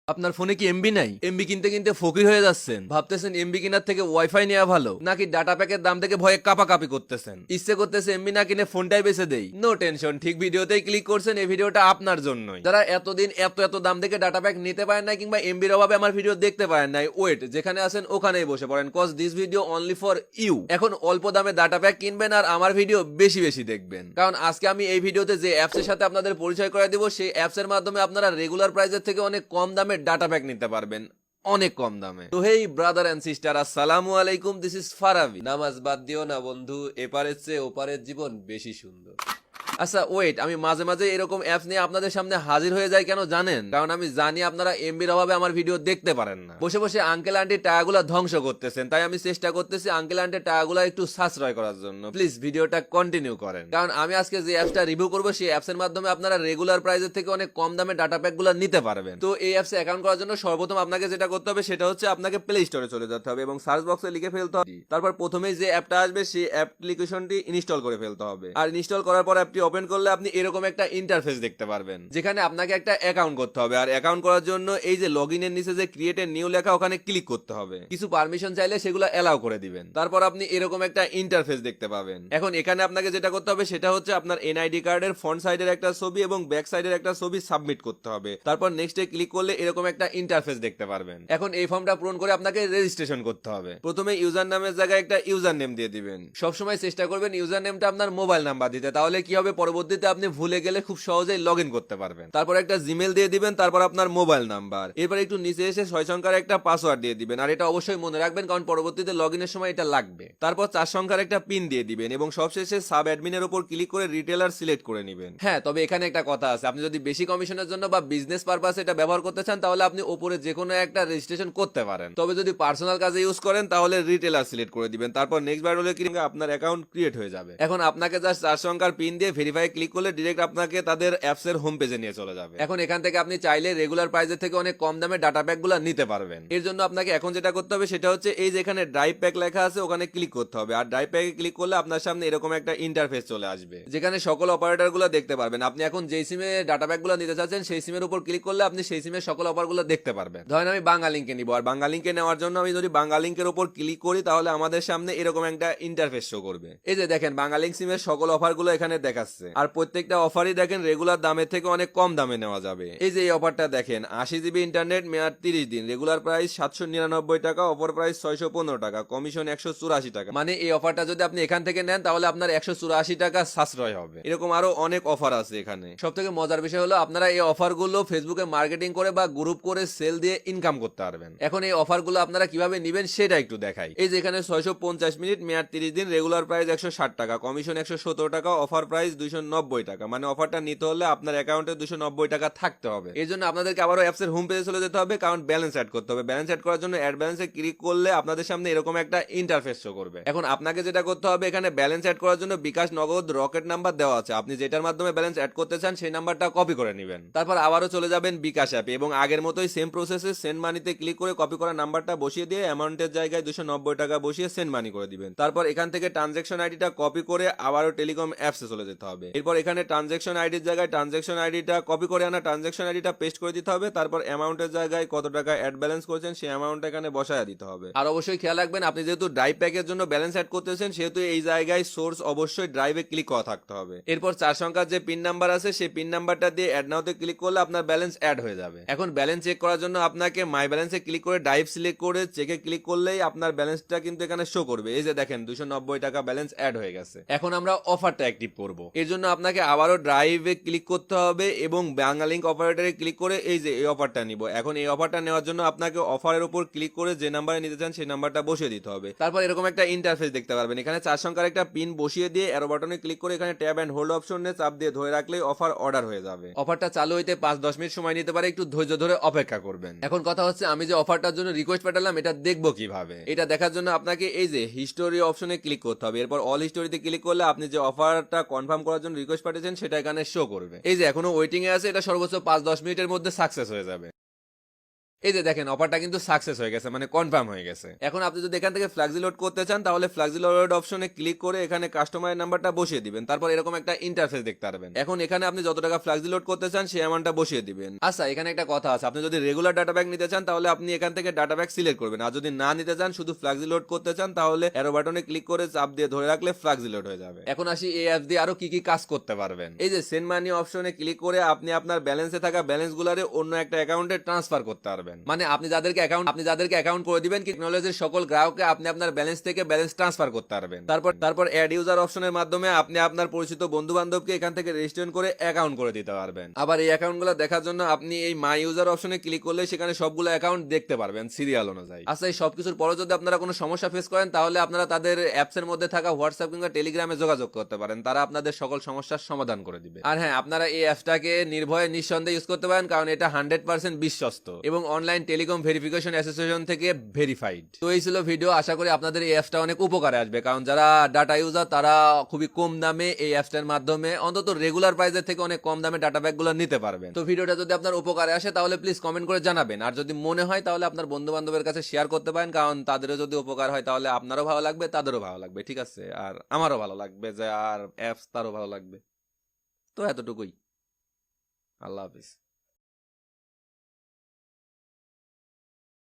আপনার ফোনে কি এমবি নাই? এমবি কিনতে কিনতে ফকির হয়ে যাচ্ছেন, ভাবতেছেন এমবি কেনার থেকে ওয়াইফাই নেওয়া ভালো, নাকি ডাটা প্যাকের দাম থেকে ভয়ে কাপাকাপি করতেছেন, ইচ্ছে করতেছে এমবি না কিনে ফোনটাই বেচে দেই? নো টেনশন, ঠিক ভিডিওতেই ক্লিক করছেন। এই ভিডিওটা আপনার জন্যই। যারা এতদিন এত এত দাম থেকে ডাটা প্যাক নিতে পারেন নাই, কিংবা এমবির অভাবে আমার ভিডিও দেখতে পারেন নাই, ওয়েট, যেখানে আছেন ওখানেই বসে পড়েন, cause this video only for you. এখন অল্প দামে ডাটা প্যাক কিনবেন আর আমার ভিডিও বেশি বেশি দেখবেন, কারণ আজকে আমি এই ভিডিওতে যে অ্যাপস এর সাথে আপনাদের পরিচয় করে দিব, সেই অ্যাপস এর মাধ্যমে আপনারা রেগুলার প্রাইসের থেকে অনেক কম দামে ডাটা প্যাক নিতে পারবেন, অনেক কম দামে। তো হেই ব্রাদার এন্ড সিস্টার, আসসালামু আলাইকুম, দিস ইজ ফারাবি। নামাজ বাদ দিও না বন্ধু, এপারের চেয়ে ওপারের জীবন বেশি সুন্দর। আচ্ছা ওয়েট, আমি মাঝে মাঝে এরকম অ্যাপস নিয়ে আপনাদের সামনে হাজির হয়ে যাই কেন জানেন? কারণ আমি জানি আপনারা এমবির অভাবে আমার ভিডিও দেখতে পারেন না, বসে বসে আঙ্কেল আন্টির টাকাগুলো ধ্বংস করতেছেন। তাই আমি চেষ্টা করতেছি আঙ্কেল আন্টির টাকাগুলো একটু সাশ্রয় করার জন্য। প্লিজ ভিডিওটা কন্টিনিউ করেন, কারণ আমি আজকে যে অ্যাপসটা রিভিউ করবো সেই অ্যাপসের মাধ্যমে আপনারা রেগুলার প্রাইসের থেকে অনেক কম দামে ডাটা প্যাক গুলো নিতে পারবেন। তো এই অ্যাপসে অ্যাকাউন্ট করার জন্য সর্বপ্রথম আপনাকে যেটা করতে হবে সেটা হচ্ছে আপনাকে প্লে স্টোরে চলে যেতে হবে এবং সার্চ বক্সে লিখে ফেলতে হবে। তারপর প্রথমেই যে অ্যাপটা আসবে সেই অ্যাপ্লিকেশনটি ইনস্টল করে ফেলতে হবে। আর ইনস্টল করার পর অ্যাপটি ওপেন করলে আপনি এরকম একটা ইন্টারফেস দেখতে পারবেন, যেখানে আপনাকে একটা অ্যাকাউন্ট করতে হবে। আর অ্যাকাউন্ট করার জন্য এই যে লগ ইনের নিচে যে ক্রিয়েট এ নিউ লেখা, ওখানে ক্লিক করতে হবে। কিছু পারমিশন চাইলে সেগুলো এলাও করে দিবেন। তারপর আপনি এরকম একটা ইন্টারফেস দেখতে পাবেন। এখন এখানে আপনাকে যেটা করতে হবে সেটা হচ্ছে আপনার এনআইডি কার্ডের ফ্রন্ট সাইডের একটা ছবি এবং ব্যাক সাইডের একটা ছবি সাবমিট করতে হবে। তারপর নেক্সট এ ক্লিক করলে এরকম একটা ইন্টারফেস দেখতে পারবেন। এখন এই ফর্মটা পূরণ করে আপনাকে রেজিস্ট্রেশন করতে হবে। প্রথমে ইউজার নামের জায়গায় একটা ইউজার নেম দিয়ে দিবেন। সবসময় চেষ্টা করবেন ইউজার নেমটা আপনার মোবাইল নাম্বার দিতে, তাহলে কি হবে পরবর্তীতে আপনি ভুলে গেলে খুব সহজেই লগ ইন করতে পারবেন। তারপর একটা জিমেল দিয়ে দিবেন, তারপর আপনার মোবাইল নাম্বার, এরপর একটু নিচে এসে 6 সংখ্যার একটা পাসওয়ার্ড দিয়ে দিবেন। আর এটা অবশ্যই মনে রাখবেন, কারণ পরবর্তীতে লগ ইনের সময় এটা লাগবে। তারপর 4 সংখ্যার একটা পিন দিয়ে দিবেন এবং সবশেষে সাব অ্যাডমিনের উপর ক্লিক করে রিটেলার সিলেক্ট করে নেবেন। হ্যাঁ, তবে এখানে একটা কথা আছে, আপনি যদি বেশি কমিশনের জন্য বা বিজনেস পারপাসে এটা ব্যবহার করতে চান তাহলে আপনি উপরে যে কোনো একটা রেজিস্ট্রেশন করতে পারেন। তবে যদি পার্সোনাল কাজে ইউজ করেন তাহলে রিটেলার সিলেক্ট করে দিবেন। তারপর নেক্সট বার হলে কি আপনার অ্যাকাউন্ট ক্রিয়েট হয়ে যাবে। এখন আপনাকে জাস্ট 4 সংখ্যার পিন দিয়ে ভেরিফাই ক্লিক করলে ডিরেক্ট আপনাকে তাদের অ্যাপস এর হোম পেজে নিয়ে চলে যাবে। এখন এখান থেকে আপনি চাইলে রেগুলার প্রাইসের থেকে অনেক কম দামে ডাটা প্যাক গুলো নিতে পারবেন। এর জন্য আপনাকে এখন যেটা করতে হবে সেটা হচ্ছে এই যে এখানে ড্রাইভ প্যাক লেখা আছে ওখানে ক্লিক করতে হবে। আর ড্রাইভ প্যাকে ক্লিক করলে আপনার সামনে এরকম একটা ইন্টারফেস চলে আসবে, যেখানে সকল অপারেটর গুলো দেখতে পারবেন। আপনি এখন যেই সিমে ডাটা প্যাক গুলো নিতে চাচ্ছেন সেই সিমের উপর ক্লিক করলে আপনি সেই সিমের সকল অফার গুলো দেখতে পারবেন। ধরেন আমি বাংলালিংকে নিব, আর বাংলালিংকে নেওয়ার জন্য আমি যদি বাংলালিংকের উপর ক্লিক করি তাহলে আমাদের সামনে এরকম একটা ইন্টারফেস শো করবে। এই যে দেখেন বাংলালিংক সিমের সকল অফার গুলো এখানে দেখাচ্ছে, আর প্রত্যেকটা অফারই দেখেন রেগুলার দামের থেকে অনেক কম দামে নেওয়া যাবে। এই যে এই অফারটা দেখেন, 80 জিবি ইন্টারনেট মেয়াদ 30 দিন, রেগুলার প্রাইস 799 টাকা, অফার প্রাইস 615 টাকা, কমিশন 184 টাকা। মানে এই অফারটা যদি আপনি এখান থেকে নেন তাহলে আপনার 184 টাকা সাশ্রয় হবে। এরকম আরো অনেক অফার আছে এখানে। সব থেকে মজার বিষয় হলো আপনারা এই অফার গুলো ফেসবুকে মার্কেটিং করে বা গ্রুপ করে সেল দিয়ে ইনকাম করতে পারবেন। এখন এই অফার গুলো আপনারা কিভাবে নিবেন সেটা একটু দেখাই। এই যে এখানে 650 মিনিট মেয়াদ 30 দিন, রেগুলার প্রাইস 160 টাকা, কমিশন 117 টাকা, অফার প্রাইস 290 টাকা। মানে অফারটা নিতে হলে আপনার অ্যাকাউন্টে 290 টাকা থাকতে হবে। এই জন্য আপনাদেরকে আবারও অ্যাপস এর হোম পেজে চলে যেতে হবে, কারণ ব্যালেন্স অ্যাড করতে হবে। ব্যালেন্স অ্যাড করার জন্য অ্যাড ব্যালেন্সে ক্লিক করলে আপনাদের সামনে এরকম একটা ইন্টারফেস শো করবে। এখন আপনাকে যেটা করতে হবে, এখানে ব্যালেন্স অ্যাড করার জন্য বিকাশ, নগদ, রকেট নাম্বার দেওয়া আছে। আপনি যেটার মাধ্যমে ব্যালেন্স অ্যাড করতে চান সেই নাম্বারটা কপি করে নেবেন। তারপর আবারও চলে যাবেন বিকাশ অ্যাপে এবং আগের মতোই সেম প্রসেসে সেন্ড মানিতে ক্লিক করে কপি করা নাম্বারটা বসিয়ে দিয়ে অ্যামাউন্টের জায়গায় 290 টাকা বসিয়ে সেন্ড মানি করে দিবেন। তারপর এখান থেকে ট্রানজ্যাকশন আইডিটা কপি করে আবারও টেলিকম অ্যাপসে চলে যেতে হবে। এরপর এখানে ট্রানজ্যাকশন আইডির জায়গায় ট্রানজ্যাকশন আইডিটা কপি করে আনা ট্রানজ্যাকশন আইডিটা পেস্ট করে দিতে হবে। তারপর অ্যামাউন্টের জায়গায় কত টাকা অ্যাড ব্যালেন্স করেছেন সেই অ্যামাউন্ট এখানে বসায় দিতে হবে। আর অবশ্যই খেয়াল রাখবেন, আপনি যেহেতু ড্রাইভ প্যাকের জন্য ব্যালেন্স অ্যাড করতেছেন সেহেতু এই জায়গায় সোর্স অবশ্যই ড্রাইভে ক্লিক করা থাকতে হবে। এরপর 4 সংখ্যার যে পিন নাম্বার আছে সেই পিন নাম্বারটা দিয়ে অ্যাড নাওতে ক্লিক করলে আপনার ব্যালেন্স অ্যাড হয়ে যাবে। এখন ব্যালেন্স চেক করার জন্য আপনাকে মাই ব্যালেন্সে ক্লিক করে ড্রাইভ সিলেক্ট করে চেকে ক্লিক করলেই আপনার ব্যালেন্সটা কিন্তু এখানে শো করবে। এই যে দেখেন 290 টাকা ব্যালেন্স অ্যাড হয়ে গেছে। এখন আমরা অফারটা অ্যাক্টিভ করব। এর জন্য আপনাকে আবারও ড্রাইভে ক্লিক করতে হবে এবং বাংলালিংক অপারেটরে ক্লিক করে এই যে এই অফারটা নিব। এখন এই অফারটা নেওয়ার জন্য আপনাকে অফারের উপর ক্লিক করে যে নাম্বারে নিতে চান সেই নাম্বারটা বসিয়ে দিতে হবে। তারপর এরকম একটা ইন্টারফেস দেখতে পারবেন। এখানে 4 সংখ্যার একটা পিন বসিয়ে দিয়ে অ্যারো বাটনে ক্লিক করে এখানে ট্যাব এন্ড হোল্ড অপশনে চাপ দিয়ে ধরে রাখলেই অফার অর্ডার হয়ে যাবে। অফারটা চালু হইতে 5-10 মিনিট সময় নিতে পারে, একটু ধৈর্য ধরে অপেক্ষা করবেন। এখন কথা হচ্ছে আমি যে অফারটার জন্য রিকোয়েস্ট পাঠালাম এটা দেখবো কিভাবে? এটা দেখার জন্য আপনাকে এই যে হিস্টোরি অপশনে ক্লিক করতে হবে। এরপর অল হিস্টোরিতে ক্লিক করলে আপনি যে অফারটা কনফার্ম করার জন্য রিকোয়েস্ট পাঠিয়েছেন সেটা এখানে শো করবে। এই যে এখনো ওয়েটিং এ আছে, এটা সর্বোচ্চ 5-10 মিনিটের মধ্যে সাকসেস হয়ে যাবে। এই যে দেখেন অফারটা কিন্তু সাকসেস হয়ে গেছে, মানে কনফার্ম হয়ে গেছে। এখন আপনি যদি এখান থেকে ফ্ল্যাক্সি লোড করতে চান তাহলে ফ্ল্যাক্সি লোড অপশনে ক্লিক করে এখানে কাস্টমারের নাম্বারটা বসিয়ে দিবেন, তারপর এরকম একটা ইন্টারফেস দেখতে পারবেন। এখন এখানে আপনি যত টাকা ফ্ল্যাক্সি লোড করতে চান সেই অ্যামাউন্টটা বসিয়ে দিবেন। আচ্ছা এখানে একটা কথা আছে, আপনি যদি রেগুলার ডাটা প্যাক নিতে চান তাহলে আপনি এখান থেকে ডাটা প্যাক সিলেক্ট করবেন, আর যদি না নিতে চান শুধু ফ্ল্যাক্সি লোড করতে চান তাহলে অ্যারো বাটনে ক্লিক করে চাপ দিয়ে ধরে রাখলে ফ্ল্যাক্সি লোড হয়ে যাবে। এখন আসি এই অ্যাপ দিয়ে আরো কি কি কাজ করতে পারবেন। এই যে সেন্ড মানি অপশনে ক্লিক করে আপনি আপনার ব্যালেন্সে থাকা ব্যালেন্স গুলারে অন্য একটা অ্যাকাউন্টে ট্রান্সফার করতে পারবেন। মানে আপনি যাদেরকে অ্যাকাউন্ট করে দিবেন টেকনোলজির সকল গ্রাহককে আপনি আপনার ব্যালেন্স থেকে ব্যালেন্স ট্রান্সফার করতে পারবেন। তারপর অ্যাড ইউজার অপশনের মাধ্যমে আপনি আপনার পরিচিত বন্ধু বান্ধবকে এখান থেকে রেজিস্ট্রেশন করে অ্যাকাউন্ট করে দিতে পারবেন। আবার এই অ্যাকাউন্টগুলো দেখার জন্য আপনি এই মাই ইউজার অপশনে ক্লিক করলে সেখানে সবগুলো অ্যাকাউন্ট দেখতে পারবেন সিরিয়াল অনুযায়ী। আচ্ছা এই সবকিছুর পরে যদি আপনারা কোনো সমস্যা ফেস করেন তাহলে আপনারা তাদের অ্যাপস এর মধ্যে থাকা হোয়াটসঅ্যাপ কিংবা টেলিগ্রামে যোগাযোগ করতে পারেন, তারা আপনাদের সকল সমস্যার সমাধান করে দিবে। আর হ্যাঁ, আপনারা এই অ্যাপসটাকে নির্ভয়ে নিঃসন্দেহে ইউজ করতে পারেন, কারণ এটা 100% বিশ্বস্ত এবং অনলাইন টেলিকম ভেরিফিকেশন অ্যাসোসিয়েশন থেকে ভেরিফাইড। তো এই ছিল ভিডিও, আশা করি আপনাদের এই অ্যাপসটা অনেক উপকারে আসবে, কারণ যারা ডাটা ইউজার তারা খুবই কম দামে এই অ্যাপসটার মাধ্যমে অন্তত রেগুলার প্রাইসের থেকে অনেক কম দামে ডাটা প্যাকগুলো নিতে পারবেন। তো ভিডিওটা যদি আপনার উপকারে আসে তাহলে প্লিজ কমেন্ট করে জানাবেন, আর যদি মনে হয় তাহলে আপনার বন্ধু বান্ধবের কাছে শেয়ার করতে পারেন, কারণ তাদেরও যদি উপকার হয় তাহলে আপনারও ভালো লাগবে, তাদেরও ভালো লাগবে, ঠিক আছে, আর আমারও ভালো লাগবে যে আর অ্যাপস তারও ভালো লাগবে। তো এতটুকুই। আল্লাহ হাফিজ।